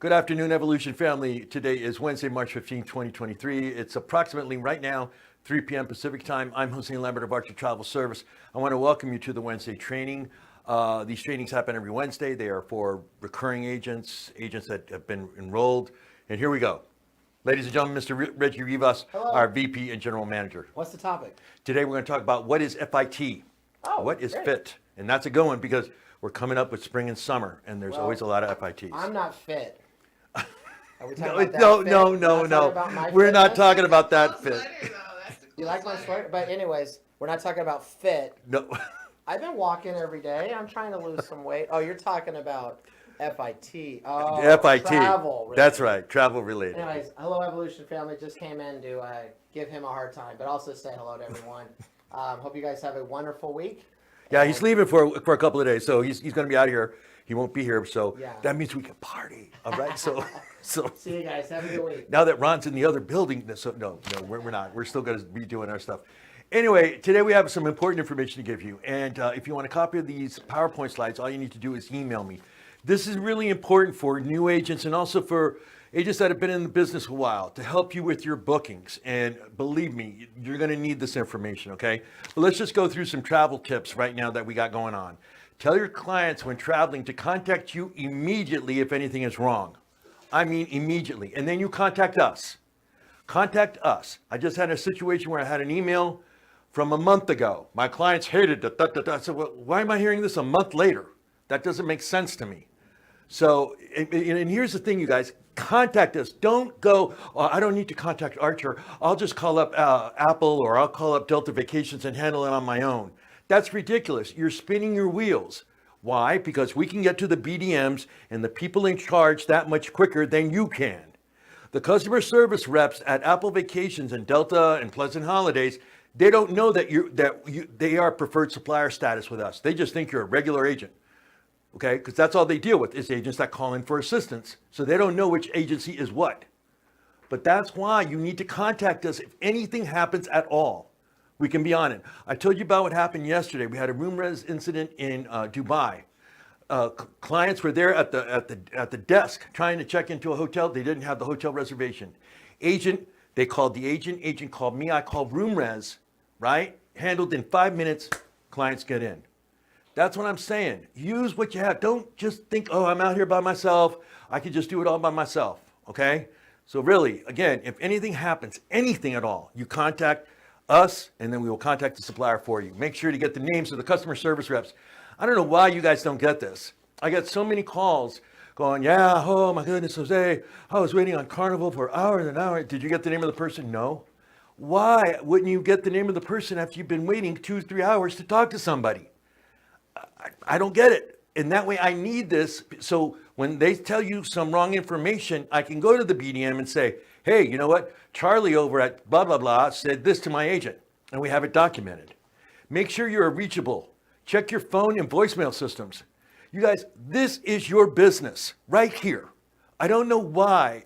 Good afternoon, Evolution family. Today is Wednesday, March 15, 2023. It's approximately right now 3 p.m. Pacific time. I'm Hossein Lambert of Archer Travel Service. I want to welcome you to the Wednesday training. These trainings happen every Wednesday. They are for recurring agents, agents that have been enrolled. And here we go. Ladies and gentlemen, Mr. Reggie Rivas, Hello. our VP and General Manager. What's the topic? Today we're going to talk about what is FIT. What is great. FIT? And that's a good one because we're coming up with spring and summer, and there's always a lot of FITs. I'm not fit. Are we talking No, about that no, fit? no, We're no, not no. talking about my We're not fitness? talking about that Cool fit. sweater, though. That's a cool You like my sweater. sweater? But anyways, we're not talking about fit. No. I've been walking every day. I'm trying to lose some weight. Oh, you're talking about FIT. Oh, FIT. travel. That's right. Travel related. Anyways, hello Evolution family. Just came in to give him a hard time, but also say hello to everyone. Hope you guys have a wonderful week. Yeah, he's leaving for a couple of days, so he's going to be out of here. He won't be here, so Yeah. that means we can party. All right. So See you guys. Have a good week. now that Ron's in the other building, so no, we're not. We're still going to be doing our stuff. Anyway, today we have some important information to give you. And if you want a copy of these PowerPoint slides, all you need to do is email me. This is really important for new agents and also for agents that have been in the business a while to help you with your bookings. And believe me, you're going to need this information, okay? But let's just go through some travel tips right now that we got going on. Tell your clients when traveling to contact you immediately if anything is wrong. I mean immediately. And then you contact us. Contact us. I just had a situation where I had an email from a month ago. My clients hated it. I said, well, why am I hearing this a month later? That doesn't make sense to me. So, and here's the thing, you guys, contact us. Don't go, oh, I don't need to contact Archer. I'll just call up Apple or I'll call up Delta Vacations and handle it on my own. That's ridiculous. You're spinning your wheels. Why? Because we can get to the BDMs and the people in charge that much quicker than you can. The customer service reps at Apple Vacations and Delta and Pleasant Holidays, they don't know that they are preferred supplier status with us. They just think you're a regular agent. Okay, because that's all they deal with is agents that call in for assistance. So they don't know which agency is what. But that's why you need to contact us if anything happens at all. We can be on it. I told you about what happened yesterday. We had a room res incident in Dubai. Clients were there at the desk trying to check into a hotel. They didn't have the hotel reservation. They called the agent. Agent called me. I called room res, right? Handled in 5 minutes. Clients get in. That's what I'm saying. Use what you have. Don't just think, oh, I'm out here by myself. I can just do it all by myself, okay? So really, again, if anything happens, anything at all, you contact us and then we will contact the supplier for you. Make sure to get the names of the customer service reps. I don't know why you guys don't get this. I get so many calls going, yeah, oh my goodness, Jose, I was waiting on Carnival for hours and hours. Did you get the name of the person? No. Why wouldn't you get the name of the person after you've been waiting 2 or 3 hours to talk to somebody? I don't get it. And that way I need this. So when they tell you some wrong information, I can go to the BDM and say, hey, you know what? Charlie over at blah, blah, blah said this to my agent. And we have it documented. Make sure you're reachable. Check your phone and voicemail systems. You guys, this is your business right here. I don't know why.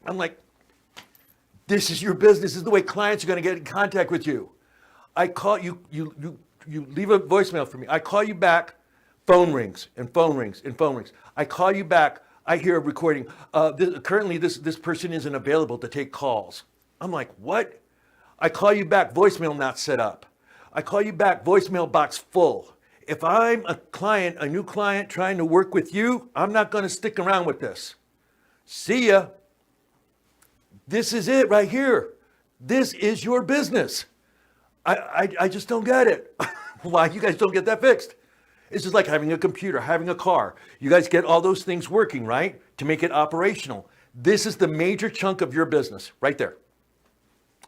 I'm like, this is your business. This is the way clients are going to get in contact with you. I call you, you leave a voicemail for me. I call you back, phone rings and phone rings and phone rings. I call you back, I hear a recording. Currently, this person isn't available to take calls. I'm like, what? I call you back, voicemail not set up. I call you back, voicemail box full. If I'm a client, a new client trying to work with you, I'm not going to stick around with this. See ya. This is it right here. This is your business. I just don't get it. Why you guys don't get that fixed? It's just like having a computer, having a car. You guys get all those things working, right? To make it operational. This is the major chunk of your business right there.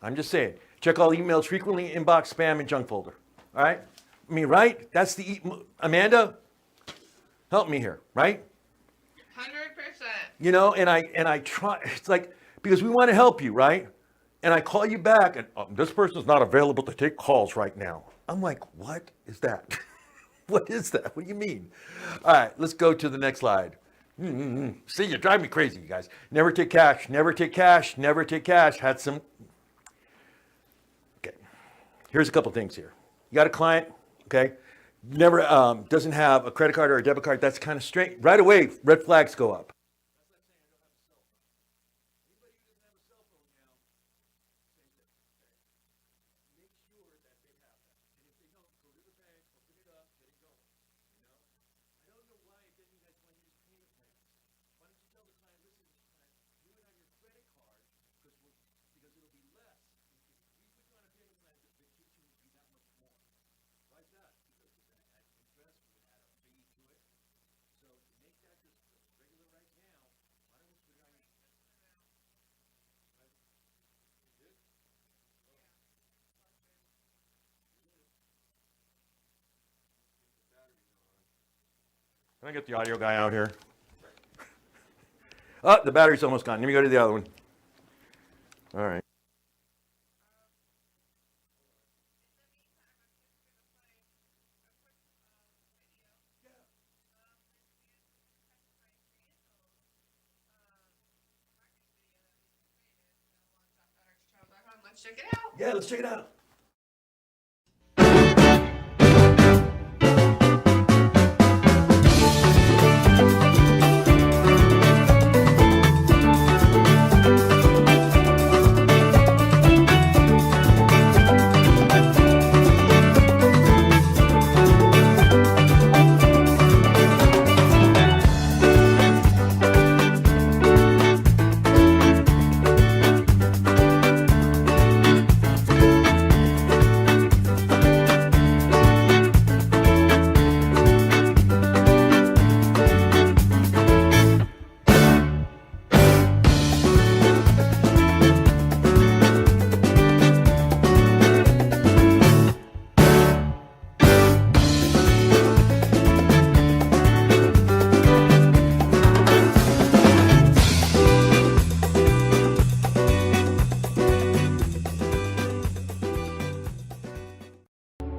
I'm just saying. Check all emails frequently, inbox, spam, and junk folder. All right? I mean, right? That's the, Amanda, help me here, right? 100%. You know, and I try, it's like, because we want to help you, right? And I call you back and this person's not available to take calls right now. I'm like, what is that? What is that? What do you mean? All right, let's go to the next slide. See, you drive me crazy, you guys. Never take cash, never take cash, never take cash. Had some. Okay, here's a couple things here. You got a client, okay? Never doesn't have a credit card or a debit card. That's kind of strange. Right away, red flags go up. Can I get the audio guy out here? Oh, the battery's almost gone. Let me go to the other one. All right. Let's check it out. Yeah, let's check it out.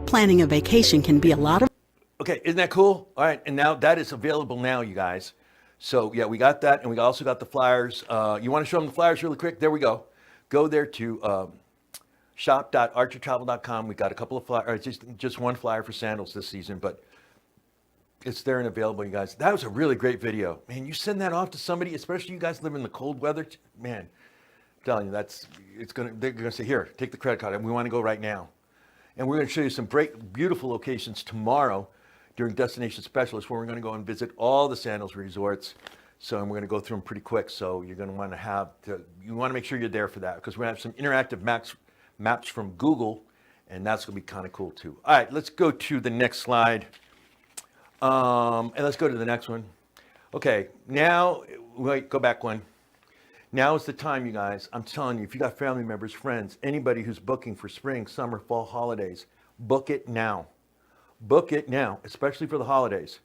Planning a vacation can be a lot of Okay, isn't that cool? All right, and now that is available now, you guys. So yeah, we got that, and we also got the flyers. You want to show them the flyers really quick? There we go. Go there to shop.archertravel.com. We got a couple of flyers, just one flyer for sandals this season, but it's there and available, you guys. That was a really great video. Man, you send that off to somebody, especially you guys live in the cold weather. Man, I'm telling you, they're gonna say, here, take the credit card, and we want to go right now. And we're going to show you some great, beautiful locations tomorrow during Destination Specialist, where we're going to go and visit all the Sandals resorts. So, and we're going to go through them pretty quick. So you're going to want to make sure you're there for that, because we're going to have some interactive maps from Google, and that's going to be kind of cool too. All right, let's go to the next slide. And let's go to the next one. Okay, now, wait, go back one. Now is the time, you guys. I'm telling you, if you got family members, friends, anybody who's booking for spring, summer, fall holidays, book it now. Book it now, especially for the holidays.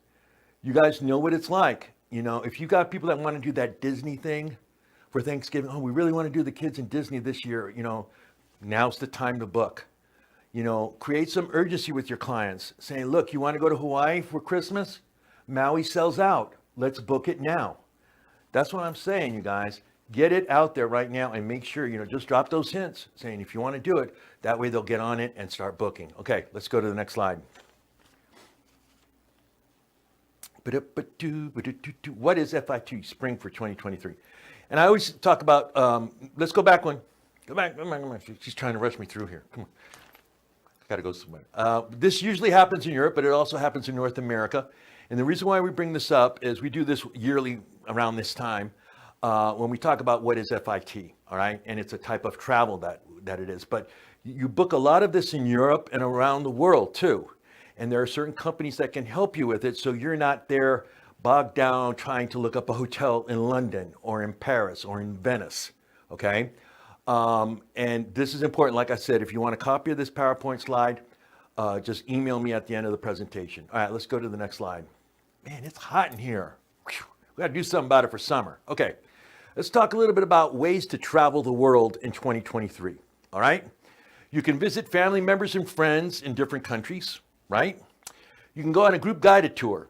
You guys know what it's like. You know, if you got people that want to do that Disney thing for Thanksgiving, oh, we really want to do the kids in Disney this year, you know, now's the time to book. You know, create some urgency with your clients, saying, look, you want to go to Hawaii for Christmas? Maui sells out. Let's book it now. That's what I'm saying, you guys. Get it out there right now and make sure, you know, just drop those hints saying if you want to do it, that way they'll get on it and start booking. Okay, let's go to the next slide. What is FIT Spring for 2023? And I always talk about, let's go back one. Go back. She's trying to rush me through here. Come on. I got to go somewhere. This usually happens in Europe, but it also happens in North America. And the reason why we bring this up is we do this yearly around this time. When we talk about what is FIT, all right? And it's a type of travel that it is. But you book a lot of this in Europe and around the world too. And there are certain companies that can help you with it, so you're not there bogged down trying to look up a hotel in London or in Paris or in Venice, okay? And this is important. Like I said, if you want a copy of this PowerPoint slide, just email me at the end of the presentation. All right, let's go to the next slide. Man, it's hot in here. Whew. We got to do something about it for summer. Okay. Let's talk a little bit about ways to travel the world in 2023, all right? You can visit family members and friends in different countries, right? You can go on a group guided tour.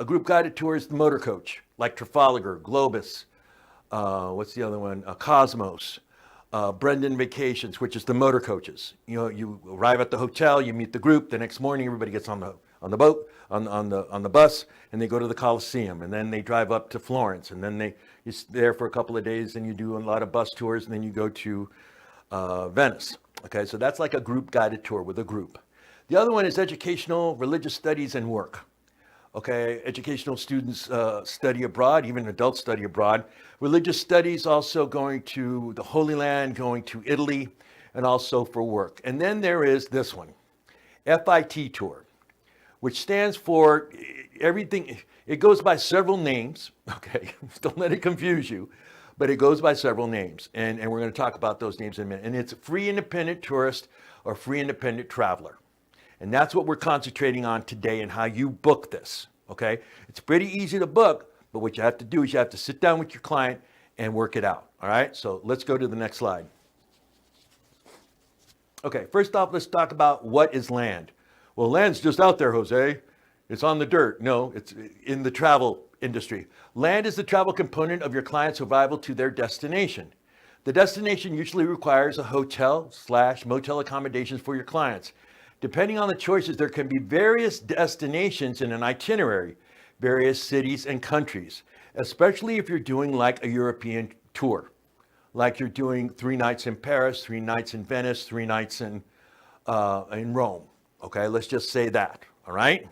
A group guided tour is the motor coach, like Trafalgar, Globus, what's the other one? Cosmos, Brendan Vacations, which is the motor coaches. You know, you arrive at the hotel, you meet the group, the next morning everybody gets on the boat, on the bus, and they go to the Colosseum, and then they drive up to Florence, and then you're there for a couple of days, and you do a lot of bus tours, and then you go to Venice. Okay, so that's like a group guided tour with a group. The other one is educational, religious studies, and work. Okay, educational students study abroad, even adults study abroad. Religious studies also going to the Holy Land, going to Italy, and also for work. And then there is this one, FIT Tour, which stands for everything. It goes by several names, okay? Don't let it confuse you, but it goes by several names. And we're going to talk about those names in a minute. And it's free independent tourist or free independent traveler. And that's what we're concentrating on today and how you book this, okay? It's pretty easy to book, but what you have to do is you have to sit down with your client and work it out, all right? So let's go to the next slide. Okay, first off, let's talk about what is land. Well, land's just out there, Jose. It's on the dirt. No, it's in the travel industry. Land is the travel component of your client's arrival to their destination. The destination usually requires a hotel/motel accommodations for your clients. Depending on the choices, there can be various destinations in an itinerary, various cities and countries, especially if you're doing like a European tour, like you're doing 3 nights in Paris, 3 nights in Venice, 3 nights in Rome. Okay, let's just say that, all right?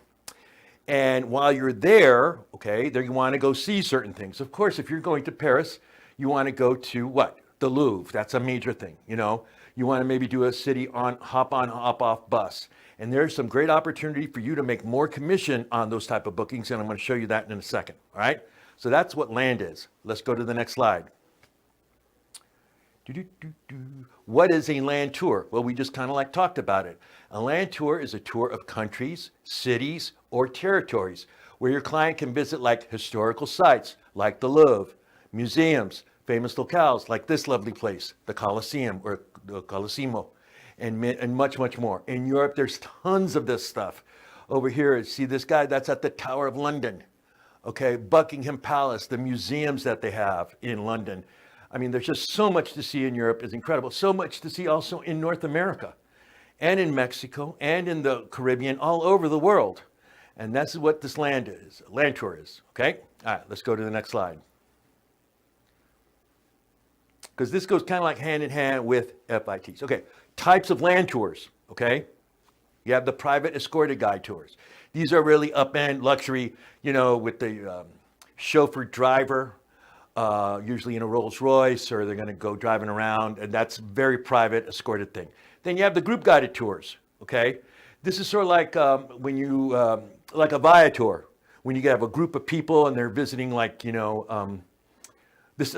And while you're there, okay, there you want to go see certain things. Of course, if you're going to Paris, you want to go to what? The Louvre. That's a major thing, you know. You want to maybe do a city on hop off bus. And there's some great opportunity for you to make more commission on those type of bookings, and I'm going to show you that in a second, all right? So that's what land is. Let's go to the next slide. What is a land tour? Well, we just kind of like talked about it. A land tour is a tour of countries, cities, or territories where your client can visit like historical sites like the Louvre, museums, famous locales like this lovely place, the Colosseum or the Colosimo, and much, much more. In Europe, there's tons of this stuff. Over here, see this guy? That's at the Tower of London. Okay, Buckingham Palace, the museums that they have in London. I mean, there's just so much to see in Europe. It's incredible. So much to see also in North America and in Mexico and in the Caribbean, all over the world. And that's what this land tour is, okay? All right, let's go to the next slide. Because this goes kind of like hand in hand with FITs. Okay, types of land tours, okay? You have the private escorted guide tours. These are really up-end luxury, you know, with the chauffeur driver, usually in a Rolls Royce, or they're going to go driving around, and that's very private escorted thing. Then you have the group guided tours, okay? This is sort of like when you, like a Viator, when you have a group of people and they're visiting like, you know, let's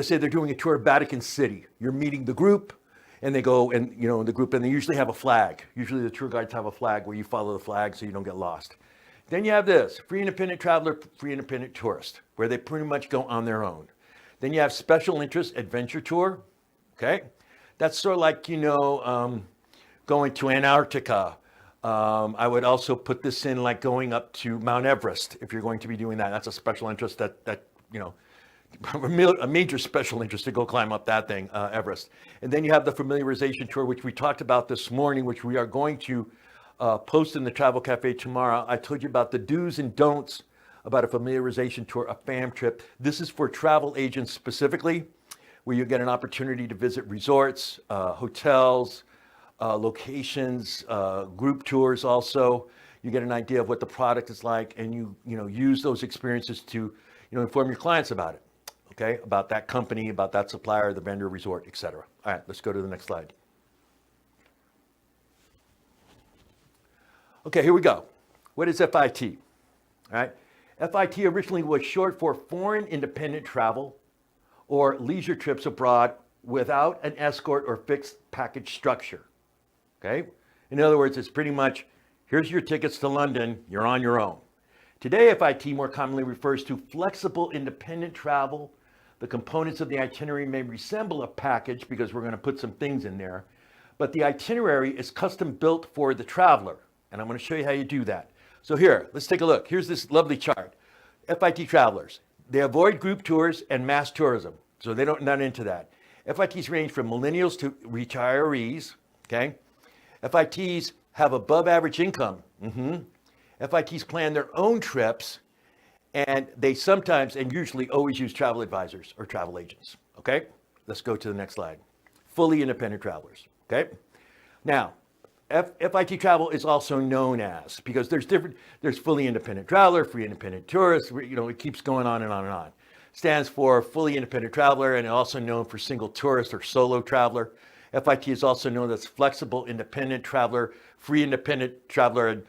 say they're doing a tour of Vatican City. You're meeting the group and they go and, you know, in the group, and they usually have a flag. Usually the tour guides have a flag where you follow the flag so you don't get lost. Then you have this, free independent traveler, free independent tourist, where they pretty much go on their own. Then you have special interest adventure tour, okay? That's sort of like, you know, going to Antarctica. I would also put this in like going up to Mount Everest, if you're going to be doing that. That's a special interest that you know, a major special interest to go climb up that thing, Everest. And then you have the familiarization tour, which we talked about this morning, which we are going to post in the Travel Cafe tomorrow. I told you about the do's and don'ts about a familiarization tour, a fam trip. This is for travel agents specifically, where you get an opportunity to visit resorts, hotels, locations, group tours also. You get an idea of what the product is like, and you know, use those experiences to, you know, inform your clients about it, okay? About that company, about that supplier, the vendor, resort, etc. All right, let's go to the next slide. Okay, here we go. What is FIT? All right, FIT originally was short for Foreign Independent Travel or leisure trips abroad without an escort or fixed package structure, okay? In other words, it's pretty much, here's your tickets to London, you're on your own. Today, FIT more commonly refers to flexible independent travel. The components of the itinerary may resemble a package because we're going to put some things in there, but the itinerary is custom built for the traveler. And I'm going to show you how you do that. So here, let's take a look. Here's this lovely chart. FIT travelers, they avoid group tours and mass tourism. So they don't, not into that. FITs range from millennials to retirees, okay? FITs have above average income. FITs plan their own trips, and they sometimes and usually always use travel advisors or travel agents, okay? Let's go to the next slide. Fully independent travelers, okay? Now, FIT travel is also known as, because there's fully independent traveler, free independent tourist, you know, it keeps going on and on and on. Stands for fully independent traveler, and also known for single tourist or solo traveler. FIT is also known as flexible independent traveler, free independent traveler, and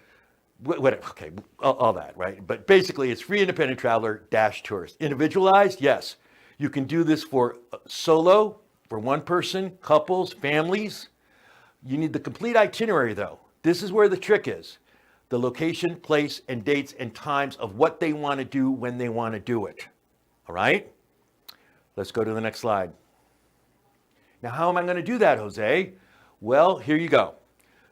whatever, okay, all that, right? But basically it's free independent traveler dash tourist. Individualized, yes. You can do this for solo, for one person, couples, families. You need the complete itinerary though. This is where the trick is. the location, place, and dates and times of what they want to do when they want to do it. All right? Let's go to the next slide. Now, how am I going to do that, Jose? Well, here you go.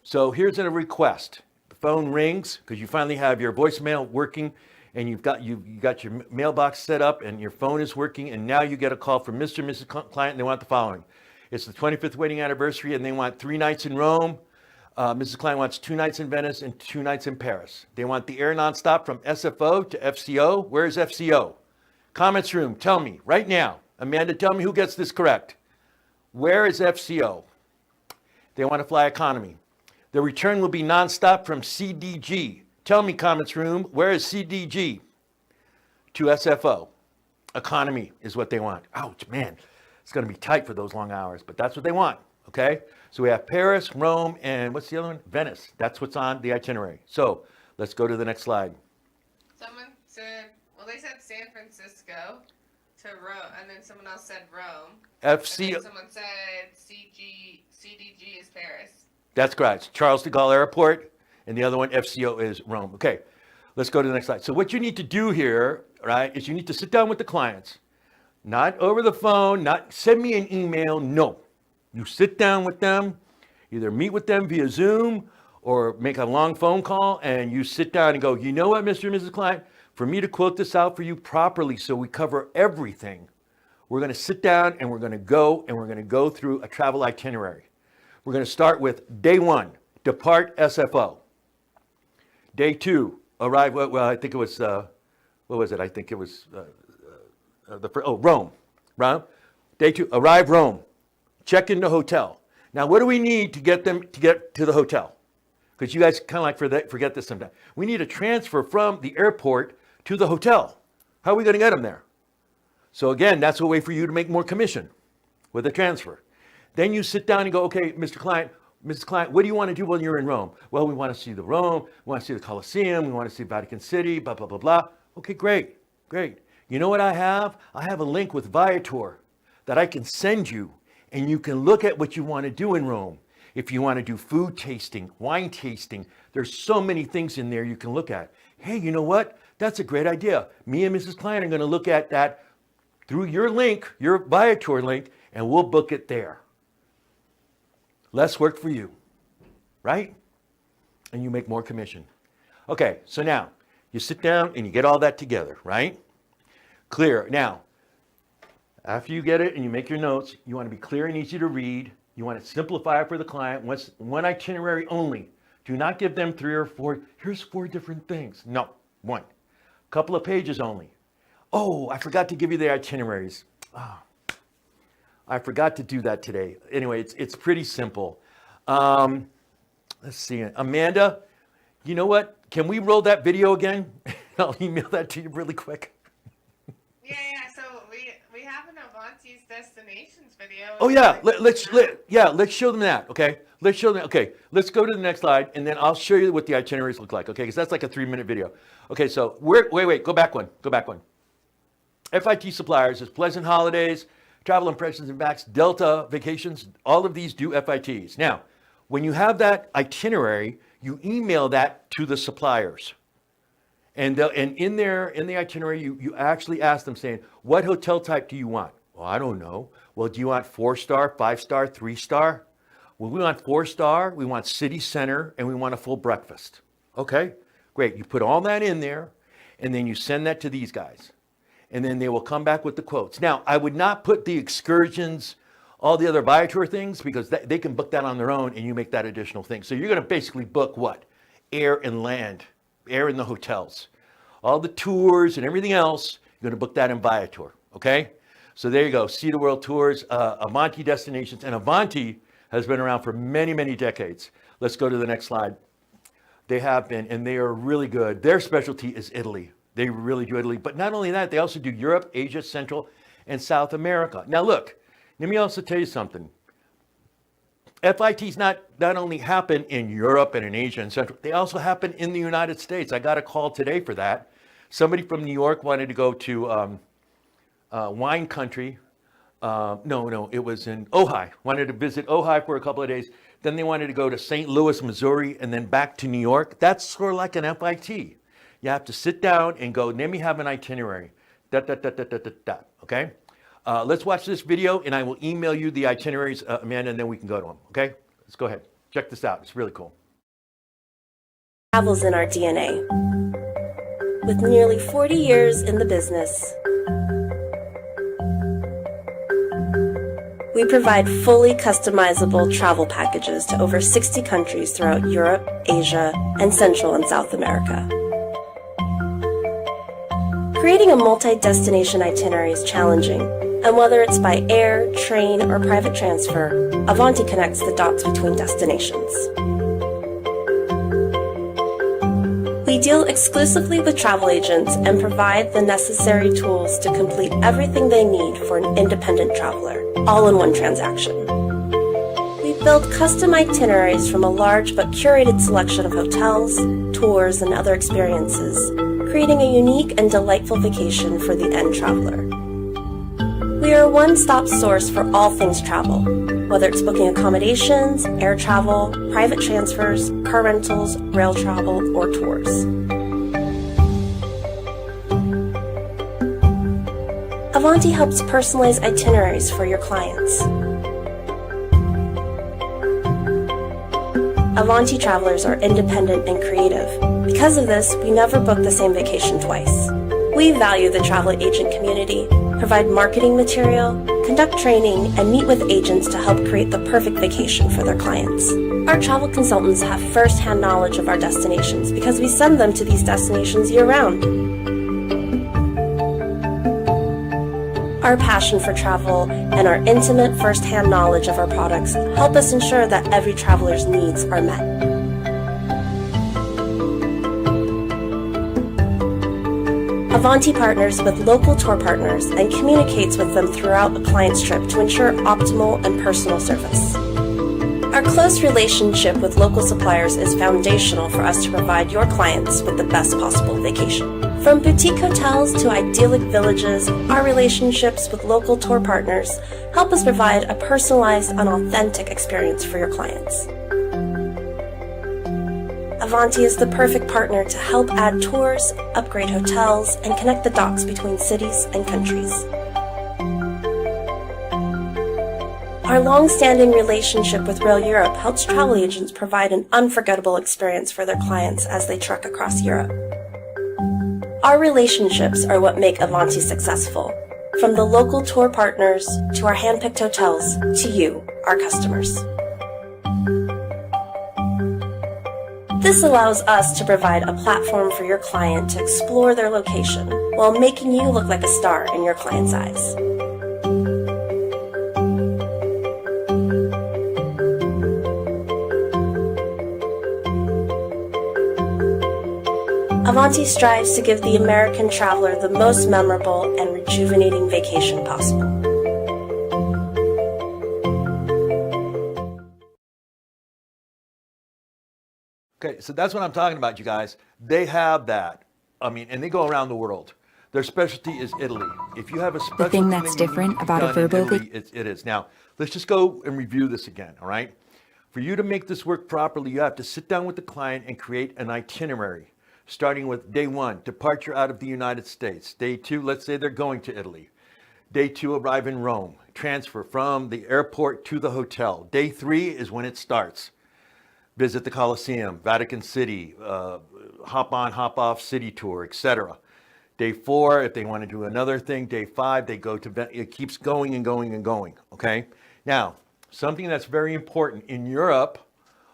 So here's a request. The phone rings because you finally have your voicemail working, and you got your mailbox set up, and your phone is working, and now you get a call from Mr. and Mrs. Client, and they want the following. It's the 25th wedding anniversary, and they want 3 nights in Rome. Mrs. Client wants 2 nights in Venice and 2 nights in Paris. They want the air nonstop from SFO to FCO. Where's FCO? Comments room, tell me right now. Amanda, tell me who gets this correct. Where is FCO? They want to fly economy. The return will be nonstop from CDG. Tell me, comments room, where is CDG? To SFO. Economy is what they want. Ouch, man. It's going to be tight for those long hours, but that's what they want, okay? So we have Paris, Rome, and what's the other one? Venice. That's what's on the itinerary. So let's go to the next slide. Someone said, well, they said San Francisco to Rome, and then someone else said Rome. And FCO. then someone said CDG is Paris. That's correct. Charles de Gaulle Airport, and the other one, FCO, is Rome. Okay, let's go to the next slide. So what you need to do here, right, is you need to sit down with the clients, not over the phone, not send me an email. No, you sit down with them, either meet with them via Zoom or make a long phone call, and you sit down and go, you know what, Mr. and Mrs. Client, for me to quote this out for you properly so we cover everything, we're going to sit down and we're going to go through a travel itinerary. We're going to start with day 1, depart SFO. Day 2, arrive, well, I think it was, what was it? I think it was, Rome. Rome. Day 2, arrive Rome. Check in the hotel. Now, what do we need to get them to get to the hotel? Because you guys kind of like forget this sometimes. We need a transfer from the airport to the hotel. How are we going to get them there? So again, that's a way for you to make more commission with a transfer. Then you sit down and go, okay, Mr. Client, Mrs. Client, what do you want to do when you're in Rome? Well, we want to see the Rome, we want to see the Colosseum, we want to see Vatican City, blah, blah, blah, blah. Okay, great, great. You know what I have? I have a link with Viator that I can send you, and you can look at what you want to do in Rome. If you want to do food tasting, wine tasting, there's so many things in there you can look at. Hey, you know what? That's a great idea. Me and Mrs. Client are going to look at that through your link, your Viator link, and we'll book it there. Less work for you, right? And you make more commission. Okay, so now you sit down and you get all that together, right? Clear. Now, after you get it and you make your notes, you want to be clear and easy to read. You want to simplify it for the client. One itinerary only. Do not give them 3 or 4. Here's 4 different things. No, 1. Couple of pages only. Oh, I forgot to give you the itineraries. Oh, I forgot to do that today. Anyway, it's pretty simple. Let's see. Amanda, you know what? Can we roll that video again? I'll email that to you really quick. Yeah. So we have an Avanti's Destinations video. Oh yeah, let's show them that. Okay, let's show them. Okay, let's go to the next slide, and then I'll show you what the itineraries look like. Okay, because that's like a 3-minute video. Okay, so wait, go back one. FIT Suppliers is Pleasant Holidays, Travel Impressions and Backs, Delta Vacations. All of these do FITs. Now, when you have that itinerary, you email that to the suppliers. And in the itinerary, you actually ask them saying, what hotel type do you want? Well, I don't know. Well, do you want 4-star, 5-star, 3-star? Well, we want 4-star, we want city center, and we want a full breakfast. Okay, great. You put all that in there, and then you send that to these guys. And then they will come back with the quotes. Now, I would not put the excursions, all the other Viator things, because they can book that on their own, and you make that additional thing. So you're going to basically book what? Air and land, air in the hotels. All the tours and everything else, you're going to book that in Viator, okay? So there you go, See the World Tours, Avanti Destinations. And Avanti has been around for many, many decades. Let's go to the next slide. They have been, and they are really good. Their specialty is Italy. They really do Italy. But not only that, they also do Europe, Asia, Central, and South America. Now look, let me also tell you something. FITs not only happen in Europe and in Asia and Central, they also happen in the United States. I got a call today for that. Somebody from New York wanted to go to wine country No, it was in Ojai. Wanted to visit Ojai for a couple of days. Then they wanted to go to St. Louis, Missouri, and then back to New York. That's sort of like an FIT. You have to sit down and go, let me have an itinerary. Okay? Let's watch this video, and I will email you the itineraries, Amanda, and then we can go to them. Okay? Let's go ahead. Check this out. It's really cool. Travel's in our DNA. With nearly 40 years in the business, we provide fully customizable travel packages to over 60 countries throughout Europe, Asia, and Central and South America. Creating a multi-destination itinerary is challenging, and whether it's by air, train, or private transfer, Avanti connects the dots between destinations. We deal exclusively with travel agents and provide the necessary tools to complete everything they need for an independent traveler, all in one transaction. We build custom itineraries from a large but curated selection of hotels, tours, and other experiences, creating a unique and delightful vacation for the end traveler. We are a one-stop source for all things travel, whether it's booking accommodations, air travel, private transfers, car rentals, rail travel, or tours. Avanti helps personalize itineraries for your clients. Avanti travelers are independent and creative. Because of this, we never book the same vacation twice. We value the travel agent community, provide marketing material, conduct training, and meet with agents to help create the perfect vacation for their clients. Our travel consultants have first-hand knowledge of our destinations because we send them to these destinations year-round. Our passion for travel and our intimate first-hand knowledge of our products help us ensure that every traveler's needs are met. Avanti partners with local tour partners and communicates with them throughout a client's trip to ensure optimal and personal service. Our close relationship with local suppliers is foundational for us to provide your clients with the best possible vacation. From boutique hotels to idyllic villages, our relationships with local tour partners help us provide a personalized and authentic experience for your clients. Avanti is the perfect partner to help add tours, upgrade hotels, and connect the dots between cities and countries. Our long-standing relationship with Rail Europe helps travel agents provide an unforgettable experience for their clients as they trek across Europe. Our relationships are what make Avanti successful, from the local tour partners to our hand-picked hotels to you, our customers. This allows us to provide a platform for your client to explore their location while making you look like a star in your client's eyes. Avanti strives to give the American traveler the most memorable and rejuvenating vacation possible. Okay, so that's what I'm talking about, you guys. They have that. I mean, and they go around the world. Their specialty is Italy. If you have a specialty thing that's that you different need about a done in Vrbo Italy, it is. Now, let's just go and review this again, all right? For you to make this work properly, you have to sit down with the client and create an itinerary, starting with day 1, departure out of the United States. Day 2, let's say they're going to Italy. Day 2, arrive in Rome, transfer from the airport to the hotel. Day 3 is when it starts. Visit the Colosseum, Vatican City, hop on, hop off city tour, etc. Day 4, if they want to do another thing. Day 5, they go to, it keeps going and going and going, okay? Now, something that's very important. In Europe,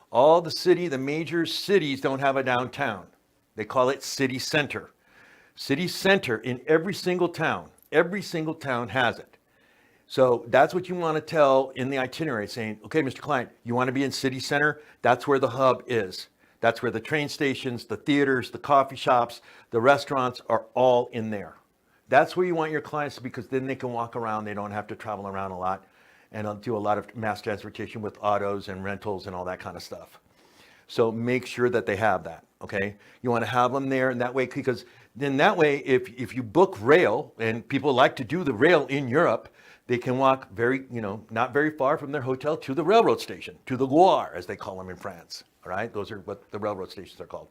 all the major cities don't have a downtown. They call it city center. City center in every single town has it. So that's what you want to tell in the itinerary, saying, okay, Mr. Client, you want to be in city center? That's where the hub is. That's where the train stations, the theaters, the coffee shops, the restaurants are all in there. That's where you want your clients to be, because then they can walk around. They don't have to travel around a lot and do a lot of mass transportation with autos and rentals and all that kind of stuff. So make sure that they have that, okay? You want to have them there in that way, because then that way, if you book rail, and people like to do the rail in Europe, They can walk not very far from their hotel to the railroad station, to the Loire, as they call them in France. All right, those are what the railroad stations are called.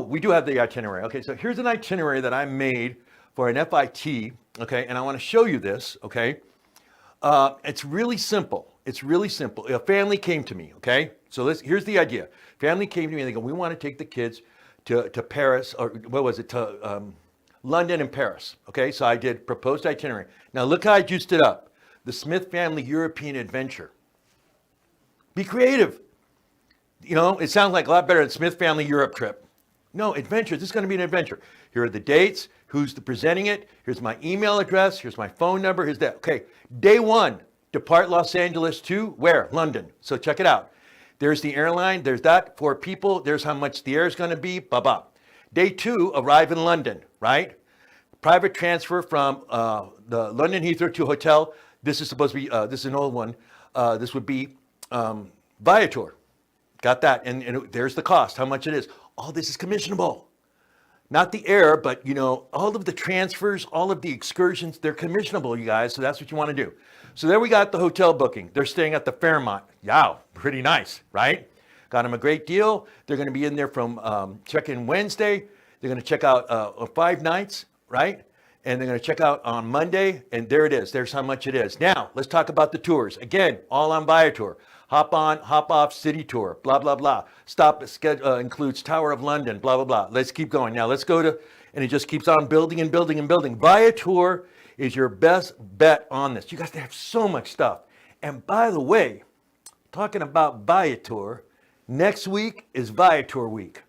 We do have the itinerary. Okay, so here's an itinerary that I made for an FIT. Okay, and I want to show you this. Okay, it's really simple. It's really simple. A family came to me. Okay, so here's the idea. Family came to me and they go, we want to take the kids to Paris, or what was it, to London and Paris. Okay, so I did proposed itinerary. Now look how I juiced it up. The Smith Family European Adventure. Be creative. You know, it sounds like a lot better than Smith Family Europe trip. No, adventure. This is going to be an adventure. Here are the dates. Who's presenting it? Here's my email address. Here's my phone number. Here's that. Okay, day 1, depart Los Angeles to where? London. So check it out. There's the airline. There's that. 4 people. There's how much the air is going to be. Blah. Day 2, arrive in London, right? Private transfer from the London Heathrow to hotel. This is supposed to be, this is an old one. This would be Viator. Got that. And there's the cost, how much it is. All this is commissionable. Not the air, but all of the transfers, all of the excursions, they're commissionable, you guys. So that's what you want to do. So there we got the hotel booking. They're staying at the Fairmont. Yow, pretty nice, right? Got them a great deal. They're going to be in there from check-in Wednesday. They're going to check out 5 nights, right? And they're going to check out on Monday. And there it is. There's how much it is. Now, let's talk about the tours. Again, all on Viator. Hop on, hop off, city tour, blah, blah, blah. Stop includes Tower of London, blah, blah, blah. Let's keep going. Now let's go to, and it just keeps on building and building and building. Viator is your best bet on this. You guys have so much stuff. And by the way, talking about Viator, next week is Viator week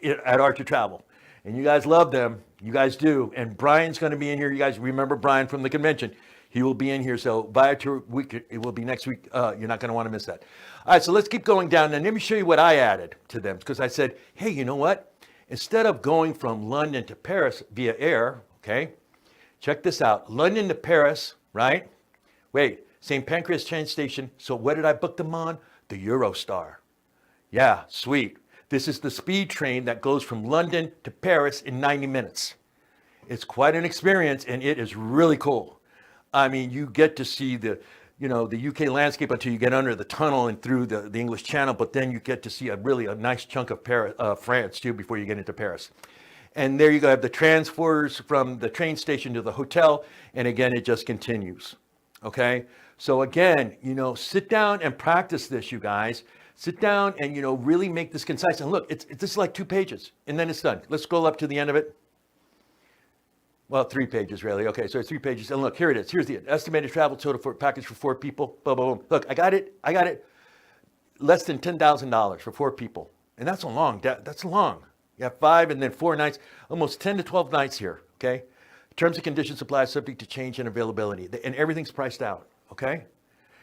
at Archer Travel. And you guys love them. You guys do. And Brian's going to be in here. You guys remember Brian from the convention. He will be in here. So Viator week, it will be next week. You're not going to want to miss that. All right, so let's keep going down. And let me show you what I added to them. Because I said, hey, you know what? Instead of going from London to Paris via air, okay, check this out. London to Paris, right? Wait, St. Pancras train station. So what did I book them on? The Eurostar. Yeah, sweet. This is the speed train that goes from London to Paris in 90 minutes. It's quite an experience, and it is really cool. I mean, you get to see the UK landscape until you get under the tunnel and through the English Channel, but then you get to see a nice chunk of Paris, France too, before you get into Paris. And there you go, have the transfers from the train station to the hotel, and again, it just continues. Okay, so again, sit down and practice this, you guys. Sit down and really make this concise. And look, this is like 2 pages, and then it's done. Let's scroll up to the end of it. Well, 3 pages, really. Okay, so it's 3 pages. And look, here it is. Here's the estimated travel total for package for 4 people. Boom, boom, boom. Look, I got it. Less than $10,000 for 4 people. And that's long. That's long. You have 5 and then 4 nights. Almost 10 to 12 nights here, okay? Terms and conditions apply subject to change and availability. And everything's priced out, okay?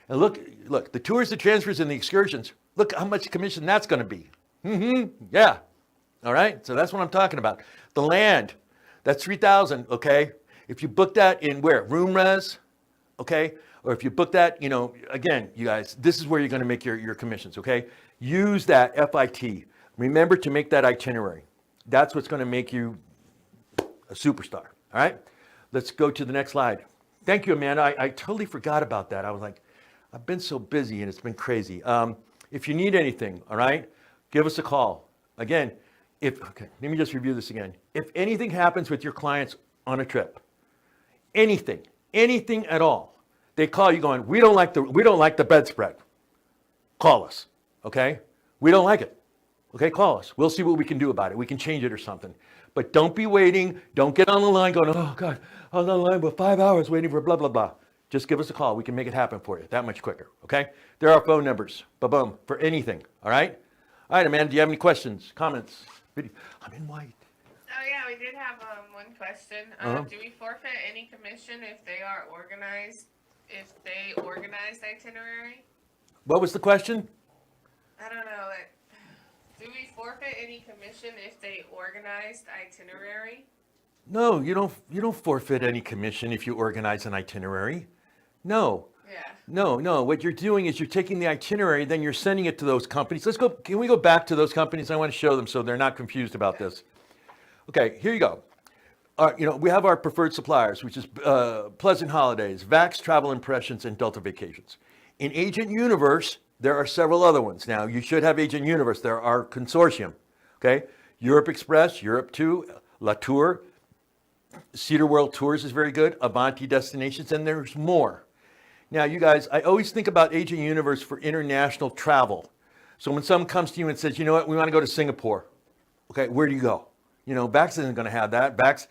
And look, the tours, the transfers, and the excursions. Look how much commission that's going to be. Yeah. All right, so that's what I'm talking about. The land. That's $3,000, okay? If you book that in where? Room res, okay? Or if you book that, again, you guys, this is where you're going to make your commissions, okay? Use that FIT. Remember to make that itinerary. That's what's going to make you a superstar, all right? Let's go to the next slide. Thank you, Amanda. I totally forgot about that. I was like, I've been so busy and it's been crazy. If you need anything, all right, give us a call. Again, let me just review this again. If anything happens with your clients on a trip, anything at all, they call you going, we don't like the bedspread. Call us, okay? We don't like it. Okay, call us. We'll see what we can do about it. We can change it or something. But don't be waiting. Don't get on the line going, oh God, I was on the line for 5 hours waiting for blah, blah, blah. Just give us a call. We can make it happen for you that much quicker, okay? There are phone numbers, boom, for anything, all right? All right, Amanda, do you have any questions, comments? I'm in white. Oh yeah, we did have one question. Do we forfeit any commission if they organize the itinerary? What was the question? I don't know. Do we forfeit any commission if they organize the itinerary? No, you don't forfeit any commission if you organize an itinerary. No. Yeah. No. What you're doing is you're taking the itinerary, then you're sending it to those companies. Can we go back to those companies? I want to show them so they're not confused about this. Okay, here you go. we have our preferred suppliers, which is Pleasant Holidays, Vax Travel Impressions, and Delta Vacations. In Agent Universe, there are several other ones. Now, you should have Agent Universe. There are consortium, okay? Europe Express, Europe 2, Latour, Cedar World Tours is very good, Avanti Destinations, and there's more. Now, you guys, I always think about Agent Universe for international travel. So when someone comes to you and says, you know what, we want to go to Singapore, okay, where do you go? Vax isn't going to have that.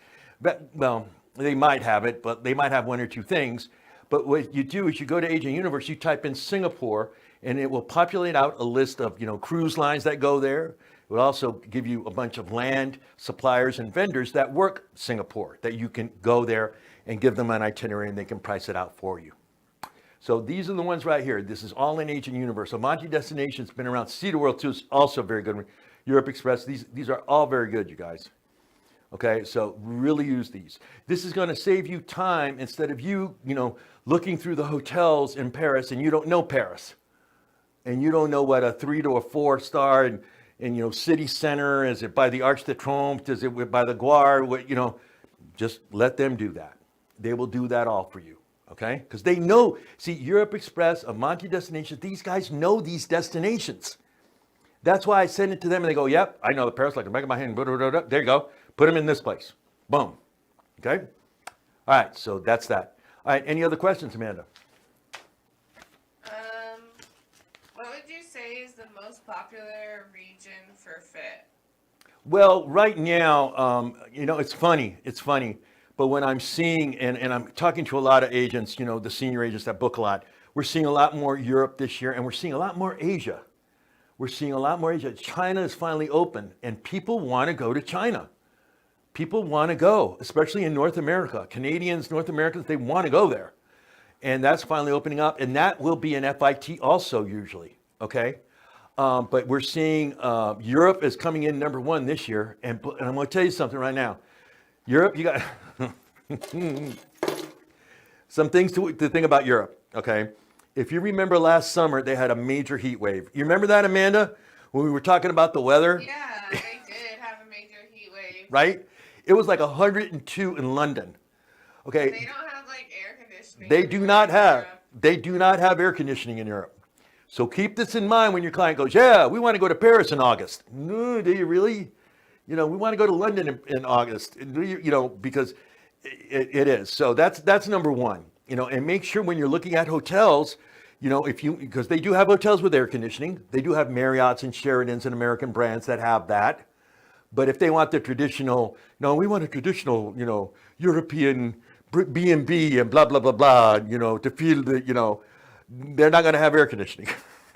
Well, they might have it, but they might have one or two things. But what you do is you go to Agent Universe, you type in Singapore, and it will populate out a list of, cruise lines that go there. It will also give you a bunch of land suppliers and vendors that work Singapore, that you can go there and give them an itinerary and they can price it out for you. So these are the ones right here. This is all in Agent Universe. Avanti Destinations been around. Cedar World too is also very good. Europe Express, these are all very good, you guys. Okay, so really use these. This is going to save you time instead of you, looking through the hotels in Paris and you don't know Paris. And you don't know what a 3 to a 4 star and city center, is it by the Arc de Triomphe, is it by the Guar, just let them do that. They will do that all for you, okay? Because they know, see, Europe Express, Avanti Destinations, these guys know these destinations. That's why I send it to them and they go, yep, I know the Paris like the back of my hand, there you go, put them in this place, boom, okay? All right, so that's that. All right, any other questions, Amanda? What would you say is the most popular region for fit? Well, right now, it's funny, but when I'm seeing, and I'm talking to a lot of agents, the senior agents that book a lot, we're seeing a lot more Europe this year, and we're seeing a lot more Asia. China is finally open, and people want to go to China. People want to go, especially in North America. Canadians, North Americans, they want to go there. And that's finally opening up, and that will be an FIT also usually, okay? But we're seeing Europe is coming in number 1 this year, and I'm going to tell you something right now. Europe, you got some things to think about Europe, okay? If you remember last summer, they had a major heat wave. You remember that, Amanda, when we were talking about the weather? Yeah, they did have a major heat wave. Right? It was like 102 in London, okay? They don't have air conditioning. They do not have air conditioning in Europe. So keep this in mind when your client goes, yeah, we want to go to Paris in August. No, do you really? We want to go to London in August. Do you, because it is. So that's number 1. And make sure when you're looking at hotels, because they do have hotels with air conditioning. They do have Marriotts and Sheratons and American brands that have that. But if they want the traditional, no, we want a traditional, European B&B and blah, blah, blah, blah, to feel the, they're not going to have air conditioning.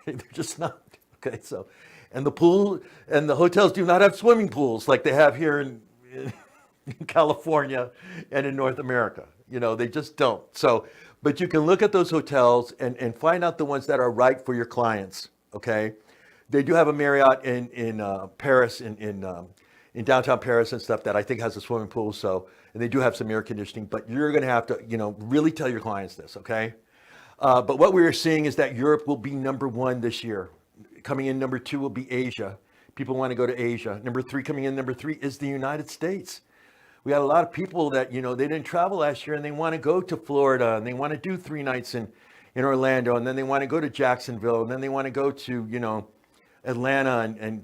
They're just not. Okay, so, and the pool and the hotels do not have swimming pools like they have here in California and in North America. They just don't. So, but you can look at those hotels and find out the ones that are right for your clients. Okay, they do have a Marriott in Paris, in downtown Paris and stuff that I think has a swimming pool. So, and they do have some air conditioning. But you're going to have to, really tell your clients this. Okay. But what we are seeing is that Europe will be number 1 this year. Coming in number 2 will be Asia. People want to go to Asia. Number 3 coming in number 3 is the United States. We had a lot of people that, they didn't travel last year and they want to go to Florida and they want to do 3 nights in Orlando, and then they want to go to Jacksonville, and then they want to go to, Atlanta and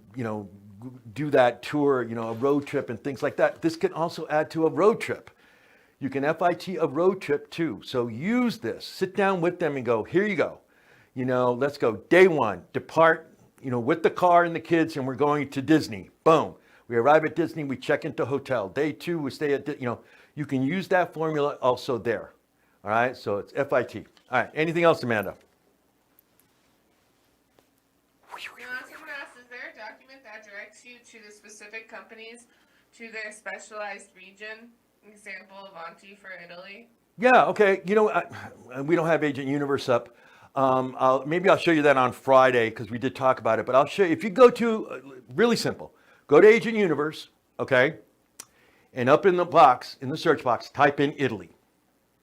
do that tour, a road trip and things like that. This can also add to a road trip. You can FIT a road trip too. So use this, sit down with them and go, here you go. Let's go. Day 1, depart, with the car and the kids, and we're going to Disney. Boom. We arrive at Disney, we check into hotel. Day 2, we stay at, you can use that formula also there. All right. So it's FIT. All right. Anything else, Amanda? Someone asked, is there a document that directs you to the specific companies, to their specialized region? Example, Avanti for Italy. Yeah, okay. We don't have Agent Universe up. Maybe I'll show you that on Friday because we did talk about it. But I'll show you. If you go to, really simple, go to Agent Universe, okay? And up in the box, in the search box, type in Italy,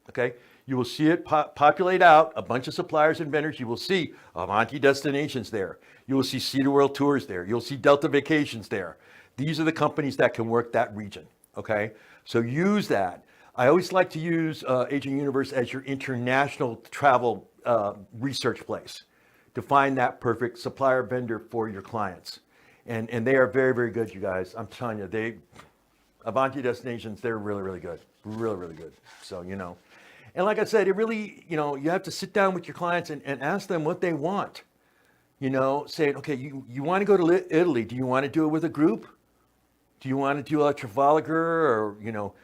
okay? You will see it populate out, a bunch of suppliers and vendors. You will see Avanti Destinations there. You will see Cedar World Tours there. You'll see Delta Vacations there. These are the companies that can work that region. okay? So use that. I always like to use Agent Universe as your international travel research place to find that perfect supplier vendor for your clients. And they are very, very good, you guys. I'm telling you, Avanti Destinations, they're really, really good. Really, really good. So, you know. And like I said, it really, you know, you have to sit down with your clients and ask them what they want. You know, say, okay, you want to go to Italy. Do you want to do it with a group? Do you want to do a Trafalgar or, you know,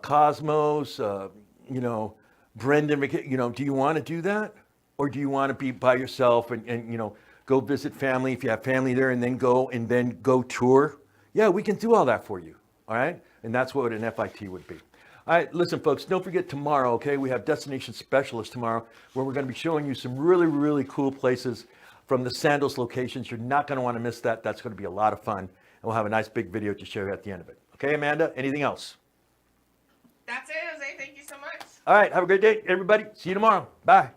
Cosmos, you know, Brendan, you know, do you want to do that? Or do you want to be by yourself and, you know, go visit family if you have family there and then go tour? Yeah, we can do all that for you. All right. And that's what an FIT would be. All right. Listen, folks, don't forget tomorrow. OK, we have Destination Specialist tomorrow where we're going to be showing you some really, really cool places from the Sandals locations. You're not going to want to miss that. That's going to be a lot of fun. And we'll have a nice big video to show you at the end of it. OK, Amanda, anything else? That's it, Jose. Thank you so much. All right. Have a great day, everybody. See you tomorrow. Bye.